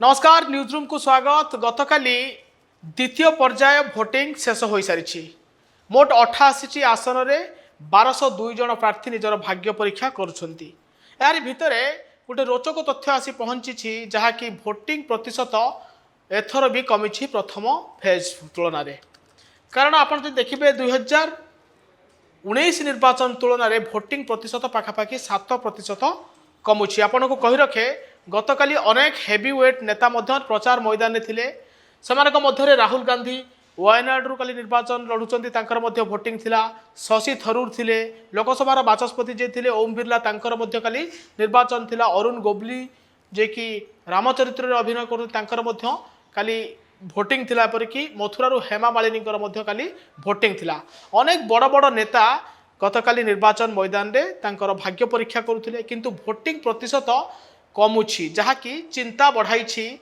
नमस्कार news room को स्वागत। गतकाली द्वितीय पर्याय भोटिंग शेष हो सारी मोट 88 आसन में 1202 जन प्रार्थी निजर भाग्य परीक्षा करुछंती। यार भितर गोटे रोचक तथ्य आसी पहुंची जहाँकि भोटिंग प्रतिशत एथर भी कमी प्रथम फेज तुलन में। कारण आप देखिए 2019 निर्वाचन तुलन में भोटिंग प्रतिशत पाखापाखि 7% कमुची। आपन को कही रखे गतकाली अनेक हेवीवेट नेता प्रचार मैदान में थिले। सेमानक मध्य राहुल गांधी वायनाडू काली निर्वाचन लड़ुचंती, तांकर मध्य भोटिंग थिला। शशि थरूर थिले, लोकसभार बाचस्पति जे थिले ओम बिरला, तांकर मध्य काली निर्वाचन थिला। अरुण गोबली जे कि रामचरित्र रे अभिनय करते, तांकर मध्य काली भोटिंग थिला। एपरिकी मथुरारू हेमा मालिनीकर मध्य काली भोटिंग थिला। अनेक बड़ बड़ नेता गतकाली निर्वाचन मैदान में तांकर भाग्य परीक्षा करुथिले, किंतु भोटिंग प्रतिशत कमुछि, जहाँकि चिंता बढ़ाई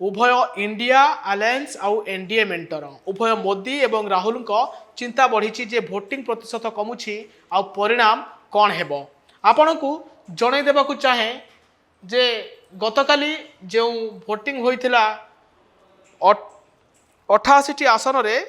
उभय इंडिया अलायंस आउ एनडीए मेंटर उभय मोदी एवं राहुल को चिंता बढ़ी जे भोटिंग प्रतिशत कमुछि आउ परिणाम कौन हेबो। आपण को जणै देबाकू चाहे जे गतकाली जो भोटिंग होइथिला 88 आसन रे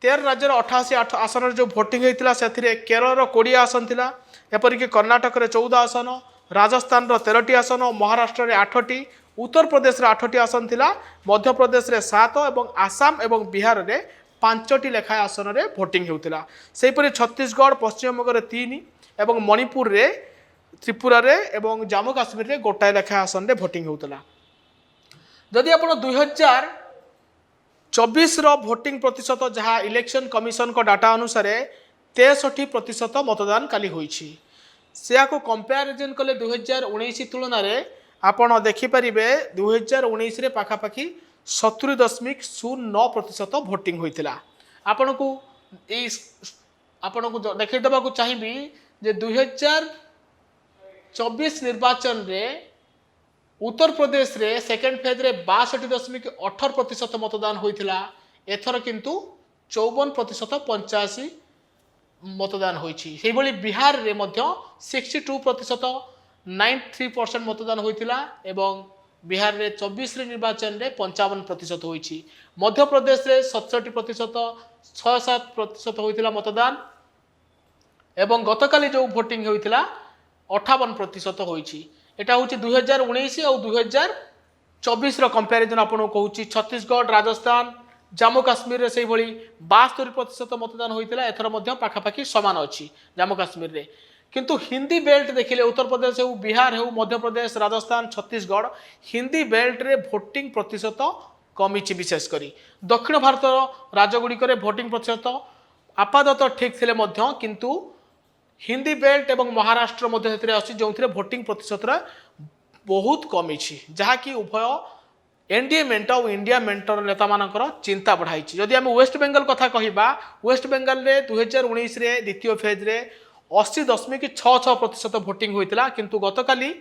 13 राज्यर 88 आसन जो भोटिंग होइथिला सेथिरे केरल 20 आसन थिला, एपरिक कर्णाटक रे 14 आसन, राजस्थान 13टी आसन, महाराष्ट्र रे 8टी, उत्तर प्रदेश रे 8टी आसन थिला, मध्य प्रदेश रे 7 एवं आसाम एवं बिहार रे 5टी लेखा आसन रे भोटिंग होउथिला। सेहिपरि छत्तीसगढ़ पश्चिम बंग रे 3 एवं मणिपुर रे त्रिपुरा रे एवं जम्मू काश्मीर रे गोटाए लेखा आसन रे भोटिंग होउथिला। जदि आपण 2024 रो भोटिंग प्रतिशत जहाँ इलेक्शन कमिशन को डाटा अनुसार 63% मतदान काली होईछि। से को कंपेरिजन कले 2019 तुलन में आपण देखिपारे 2019 रे पाखापाखि 70.09% भोटिंग होइतिला। आपण को देखै देबाकू चाहिबी जे 2024 निर्वाचन रे उत्तर प्रदेश रे सेकेंड फेज रे 62.18% मतदान होइतिला। एथर किंतु 54.85 मतदान होइछि। सेहि भली बिहार रे मध्य 62% 93% मतदान होइतिला एवं बिहार रे 24 रे निर्वाचन रे 55% होइछि। मध्य प्रदेश रे 67% 6-7% होइतिला मतदान एवं गतकाली जो भोटिंग होइतिला 58% होइछि। एटा होछि 2019 और 2024 रो कंपैरिजन आपन कहूछि। छत्तीसगढ़, राजस्थान, जम्मू काश्मीर से 72% मतदान होइतिला। एथर मध्य पाखापाखि समान अछि जम्मू काश्मीर रे। किंतु हिंदी बेल्ट देखिले उत्तर प्रदेश हो, बिहार हो, मध्य प्रदेश, राजस्थान, छत्तीसगढ़ हिंदी बेल्ट रे भोटिंग प्रतिशत कमिछि। विशेष करी दक्षिण भारत राज्यगुड़िक भोटिंग प्रतिशत आपातत ठीक थिले मध्य, किंतु हिंदी बेल्ट एवं महाराष्ट्र मध्य अच्छी जो भोटिंग प्रतिशत बहुत कमिछि, जहाँकि उभय एनडीए मेंट और इंडिया मेंटर नेता मानकर चिंता बढ़ाई। जदि आम वेस्ट बेंगल कथा कहबा, वेस्ट बेंगल रे 2019 रे द्वितीय फेज रे 80.66% भोटिंग होइतिला, किंतु गतकाली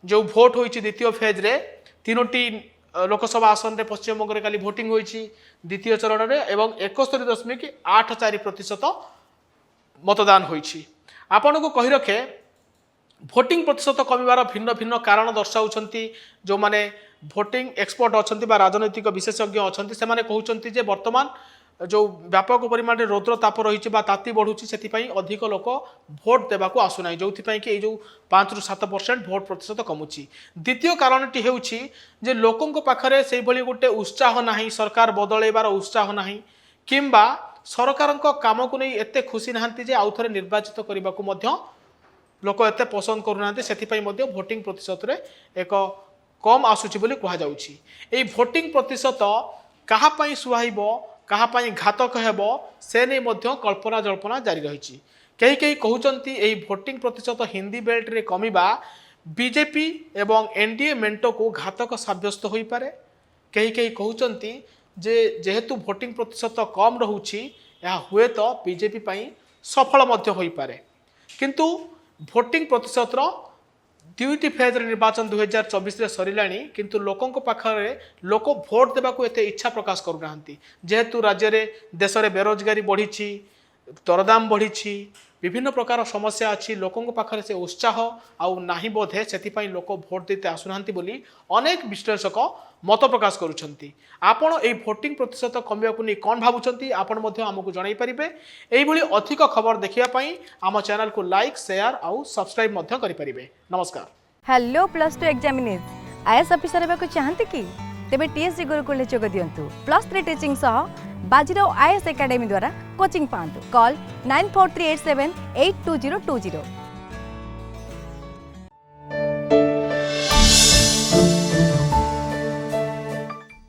जो भोट होइछि द्वितीय फेज रे 3टी लोकसभा आसन रे पश्चिम बंग रे काली भोटिंग होइछि द्वितीय चरण रे एवं 71.84% मतदान होइछि। आपण को कहि रखे भोटिंग प्रतिशत कमिबार भिन्न भिन्न कारण दर्शाउछंती। जो माने भोटिंग एक्सपर्ट अछंती बा राजनैतिक विशेषज्ञ अछंती, से माने कहउछंती जे वर्तमान जो व्यापक परिमाण रे रौद्र ताप रही ताती बढ़ुची, से अधिक लोक भोट देवाक आसुना, जो कि जो 5-7% भोट प्रतिशत कमुची। द्वितीय कारणटी हेउछि जे लोकंक पाखरे से भली गोटे उत्साह नाही, सरकार बदलैबार उत्साह नाही, किंबा सरकारक काम को नहीं एते खुशी नाहंती जे आउ थरे निर्वाचित करने को लोक एते पसंद करूना। से भोटिंग प्रतिशत रे एक कम आसुची बोली कहा जाउछि। एई भोटिंग प्रतिशत कहा पई सुहाइबो, कहा पई घातक हेबो, से नै मध्य कल्पना जल्पना जारी रही। कई कई कहउचंती एई भोटिंग प्रतिशत हिंदी बेल्ट रे कमिबा बीजेपी एवं एनडीए मेंटो को घातक साब्यस्त होई पारे। कई कई कहउचंती जे जेहेतु भोटिंग प्रतिशत कम रहुछि, या हुए तो बीजेपी पई सफल मध्य होई पारे। किंतु भोटिंग प्रतिशत दुईटी फेज निर्वाचन 2024 रे सरिलाणी, किंतु लोकंक पाखरे लोक भोट देबाकू एते इच्छा प्रकाश करूनाहांती। जेहेतु राज्य रे देश रे बेरोजगारी बढ़ी, दरदाम बढ़ी, विभिन्न प्रकार समस्या अच्छी लोकों पाखे से उत्साह आउ नाही बोधे से लोक भोट देते आसुना बोली अनेक विश्लेषक मत प्रकाश करुछंती। आपण ए भोटिंग प्रतिशत कमिया को नहीं कौन भावुंट आपण आमको जन पारे। यही अधिक खबर देखा आम चैनल को लाइक शेयर आउ सब्सक्राइब करें। नमस्कार। Hello plus 2 examinees IAS officer हेबाकु चाहंती कि तेबे टीएससी गुरुकुल जोग दियंतु। प्लस 3 टीचिंग सह बाजीराव आईएएस एकेडमी द्वारा कोचिंग पांतु। कॉल 9438782020।